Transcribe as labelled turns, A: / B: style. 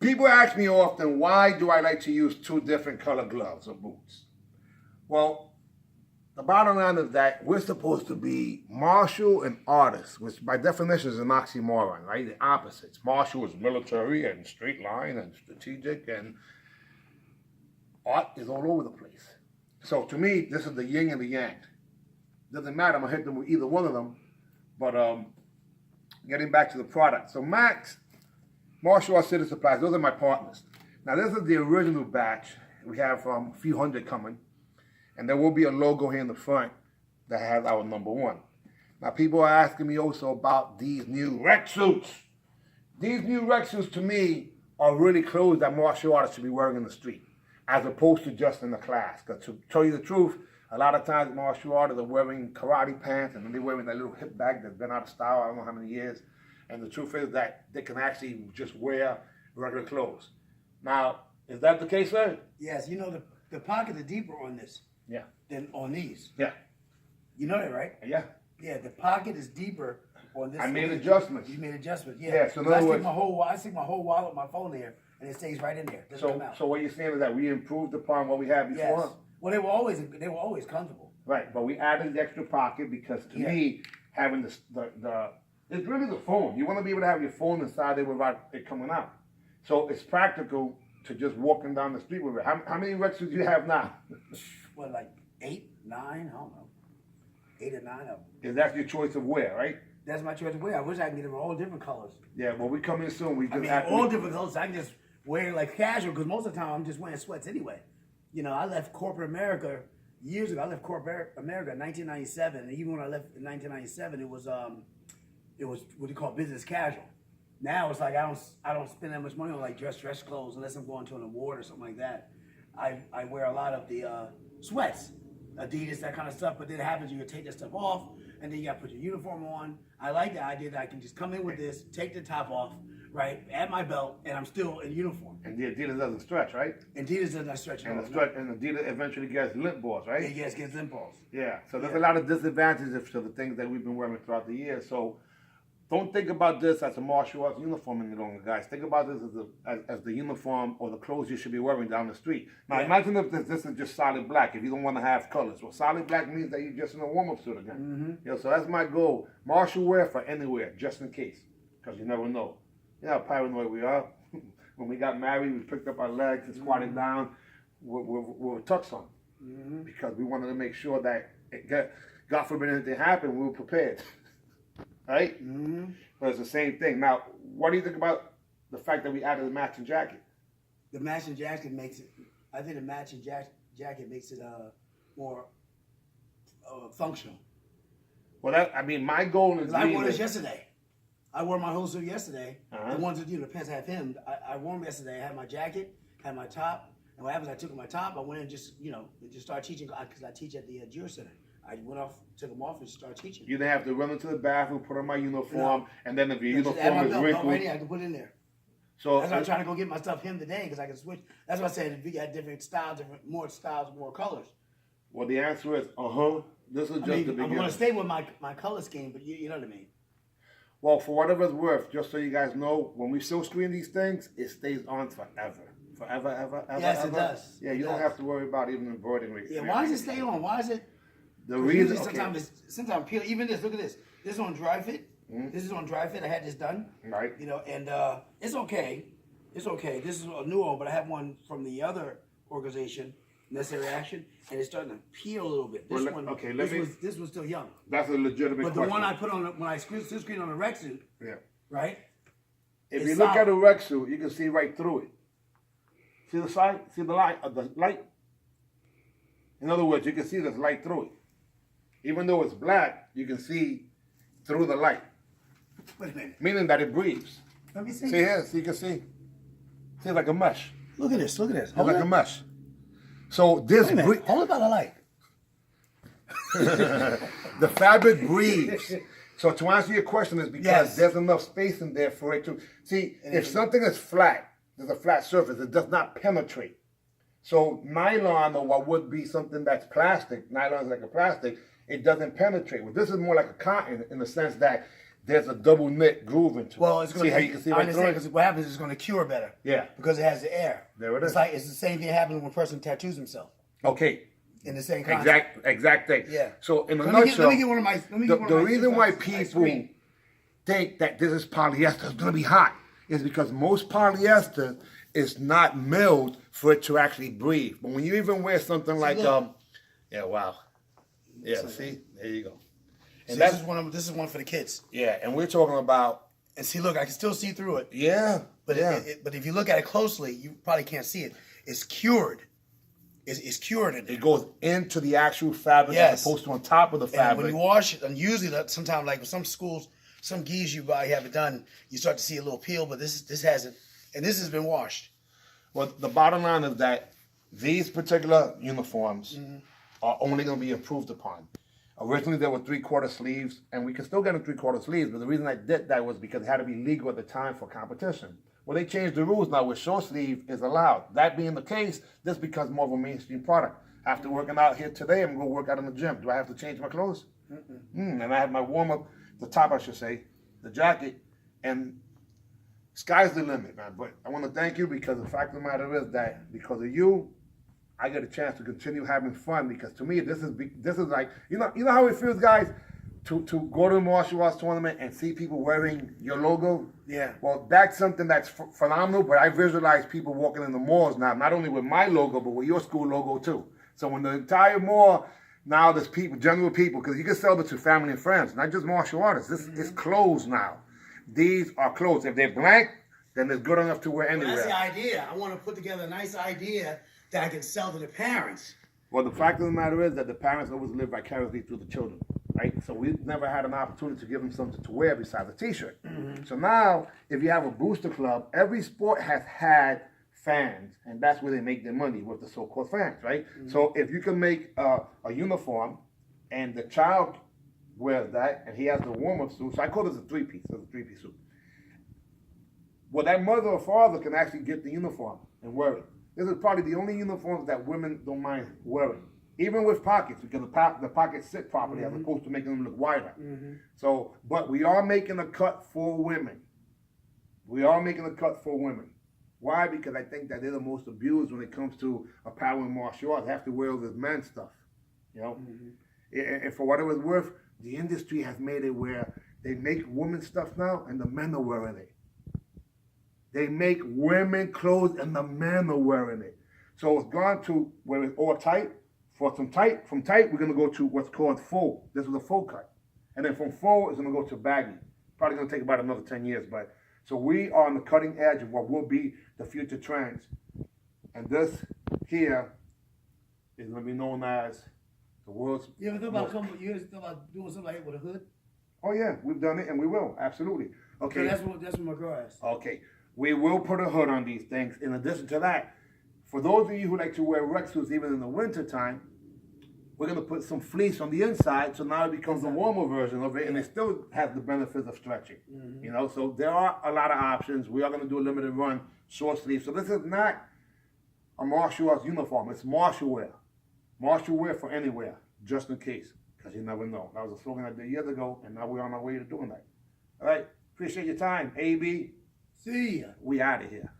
A: People ask me often, why do I like to use two different color gloves or boots? Well, the bottom line is that we're supposed to be martial and artists, which by definition is an oxymoron, right? The opposites. Martial is military and straight line and strategic, and art is all over the place. So to me, this is the yin and the yang. Doesn't matter, I'm gonna hit them with either one of them, but getting back to the product. So Max, Martial Arts City Supplies, those are my partners. Now this is the original batch. We have a few hundred coming. And there will be a logo here in the front that has our #1. Now people are asking me also about these new rec suits. These new rec suits to me are really clothes that martial artists should be wearing in the street, as opposed to just in the class. Because to tell you the truth, a lot of times martial artists are wearing karate pants and then they're wearing that little hip bag that's been out of style I don't know how many years. And the truth is that they can actually just wear regular clothes. Now, is that the case, sir?
B: Yes, you know the pocket is deeper on this.
A: Yeah.
B: Than on these.
A: Yeah.
B: You know that, right?
A: Yeah.
B: Yeah, the pocket is deeper on this.
A: I made adjustments.
B: You made adjustments, yeah.
A: Yeah, so in other words,
B: I stick my whole wallet, my phone there, and it stays right in there. Doesn't come out.
A: So what you're saying is that we improved upon what we had before?
B: Yes. Well, they were always comfortable.
A: Right, but we added the extra pocket because to me, having it's really the phone. You want to be able to have your phone inside there without it coming out. So it's practical to just walking down the street with it. How many rec suits do you have now?
B: Well, like 8, 9, I don't know. 8 or 9 of them.
A: Is that your choice of wear, right?
B: That's my choice of wear. I wish I could get them all different colors.
A: Yeah, well, we come in soon. We just
B: all different colors. I can just wear like casual because most of the time I'm just wearing sweats anyway. You know, I left corporate America years ago. I left corporate America in 1997, and even when I left in 1997, it was what they call business casual. Now it's like I don't spend that much money on like dress clothes unless I'm going to an award or something like that. I wear a lot of the sweats, Adidas, that kind of stuff. But then it happens you take that stuff off, and then you got to put your uniform on. I like the idea that I can just come in with this, take the top off, right, add my belt, and I'm still in uniform.
A: And the Adidas doesn't stretch, right?
B: Adidas doesn't stretch.
A: And Adidas eventually gets lint balls, right?
B: Yeah, yes, gets lint balls.
A: Yeah, so there's a lot of disadvantages to the things that we've been wearing throughout the year. So don't think about this as a martial arts uniform any longer, guys. Think about this as the uniform or the clothes you should be wearing down the street. Now, imagine if this is just solid black, if you don't want to have colors. Well, solid black means that you're just in a warm-up suit again. You know, so that's my goal. Martial wear for anywhere, just in case, because you never know. You know how paranoid we are. When we got married, we picked up our legs and squatted down with tux on, because we wanted to make sure that, God forbid anything happened, we were prepared. Right? But it's the same thing. Now, what do you think about the fact that we added a matching jacket?
B: The matching jacket makes it, I think the matching jacket makes it more functional.
A: Well, my goal is...
B: I wore this yesterday. I wore my whole suit yesterday. The ones that, the pants I have him, I wore them yesterday. I had my jacket, had my top, and what happens, I took my top, I went in and just started teaching, because I teach at the Jewish Center. I went off, took them off, and started teaching.
A: You didn't have to run into the bathroom, put on my uniform, and then if your uniform is wrinkled...
B: Right here, I can put it in there. So that's why I'm trying to go get my stuff him today, because I can switch. That's why I said if you got different styles, more colors.
A: Well, the answer is, this is just the beginning.
B: I'm going to stay with my color scheme, but you know what I mean.
A: Well, for whatever it's worth, just so you guys know, when we silk screen these things, it stays on forever. Forever, ever,
B: yes,
A: ever.
B: It does.
A: Yeah, you don't have to worry about even embroidering.
B: Yeah, why does it stay on? Why is it?
A: The reason,
B: sometimes peel. Even this, look at this. This is on dry fit. This is on dry fit. I had this done.
A: Right.
B: And it's okay. It's okay. This is a new one, but I have one from the other organization, Necessary Action, and it's starting to peel a little bit. This this one's still young.
A: That's a legitimate question.
B: But the one I put on when I screen on the rec suit, right?
A: If you look at a rec suit, you can see right through it. See the side? See the light? In other words, you can see there's light through it. Even though it's black, you can see through the light.
B: Wait a minute.
A: Meaning that it breathes.
B: Let me see.
A: See here? So you can see. See, like a mesh.
B: Look at this. Look at this.
A: It's like a mesh. So this...
B: Hold it by the light.
A: The fabric breathes. So to answer your question is because there's enough space in there for it to... See, if something is flat, there's a flat surface, it does not penetrate. So nylon, or what would be something that's plastic, nylon is like a plastic, it doesn't penetrate. Well, this is more like a cotton in the sense that there's a double knit groove into it.
B: Well, it's going
A: see
B: to.
A: how you can see
B: I
A: right through
B: understand
A: it?
B: because what happens is it's going to cure better.
A: Yeah.
B: Because it has the air.
A: There it is.
B: It's like it's the same thing happening when a person tattoos himself.
A: Okay.
B: In the same concept.
A: Exact thing.
B: Yeah.
A: So in a
B: Let
A: nutshell,
B: me get one of my. Let me get one
A: the
B: of my
A: reason why
B: ice
A: people
B: cream.
A: think that this is polyester is going to be hot is because most polyester is not milled for it to actually breathe. But when you even wear something like yeah, wow, yeah, see, there you go. And
B: See, this is one for the kids.
A: Yeah, and we're talking about.
B: And see, look, I can still see through it.
A: Yeah,
B: But
A: yeah.
B: but if you look at it closely, you probably can't see it. It's cured. It's cured in there.
A: It goes into the actual fabric
B: Yes.
A: as opposed to on top of the
B: And
A: fabric.
B: when you wash it, and usually sometimes like with some schools, some geese you buy have it done, you start to see a little peel, but this hasn't, and this has been washed.
A: Well, the bottom line is that these particular uniforms are only going to be improved upon. Originally, there were 3/4 sleeves, and we can still get them 3/4 sleeves, but the reason I did that was because it had to be legal at the time for competition. Well, they changed the rules now where short sleeve is allowed. That being the case, this becomes more of a mainstream product. After working out here today, I'm going to work out in the gym. Do I have to change my clothes? And I have my warm-up, the top, I should say, the jacket, and sky's the limit, man. But I want to thank you because the fact of the matter is that because of you, I get a chance to continue having fun because to me, this is like, you know how it feels, guys, to go to a martial arts tournament and see people wearing your logo?
B: Yeah.
A: Well, that's something that's phenomenal, but I visualize people walking in the malls now, not only with my logo, but with your school logo too. So when the entire mall, now there's people, general people, because you can sell it to family and friends, not just martial artists. This is clothes now. These are clothes. If they're blank, then it's good enough to wear anywhere.
B: Well, that's the idea. I want to put together a nice idea that I can sell to the parents.
A: Well, the fact of the matter is that the parents always live vicariously through the children, right? So we've never had an opportunity to give them something to wear besides a T-shirt. So now, if you have a booster club, every sport has had fans, and that's where they make their money with the so-called fans, right? So if you can make a uniform, and the child wears that, and he has the warm-up suit, so I call this a three-piece. It's a three-piece suit. Well, that mother or father can actually get the uniform and wear it. This is probably the only uniforms that women don't mind wearing, even with pockets, because the pockets sit properly as opposed to making them look wider. So, but we are making a cut for women. We are making a cut for women. Why? Because I think that they're the most abused when it comes to apparel and martial arts. They have to wear all this man stuff, you know. And for what it was worth, the industry has made it where they make women stuff now, and the men are wearing it. They make women clothes and the men are wearing it. So it's gone to where it's all tight. From tight, we're gonna go to what's called full. This is a full cut. And then from full, it's gonna go to baggy. Probably gonna take about another 10 years, but so we are on the cutting edge of what will be the future trends. And this here is gonna be known as the world's
B: You ever thought about doing something like that with a hood?
A: Oh yeah, we've done it and we will, absolutely. Okay.
B: So that's what my girl asked.
A: Okay. We will put a hood on these things. In addition to that, for those of you who like to wear rec suits even in the winter time, we're going to put some fleece on the inside, so now it becomes a warmer version of it, and it still has the benefits of stretching. You know, so there are a lot of options. We are going to do a limited run short sleeve. So this is not a martial arts uniform. It's martial wear. Martial wear for anywhere, just in case, because you never know. That was a slogan I did years ago, and now we're on our way to doing that. All right. Appreciate your time, AB.
B: See ya.
A: We out of here.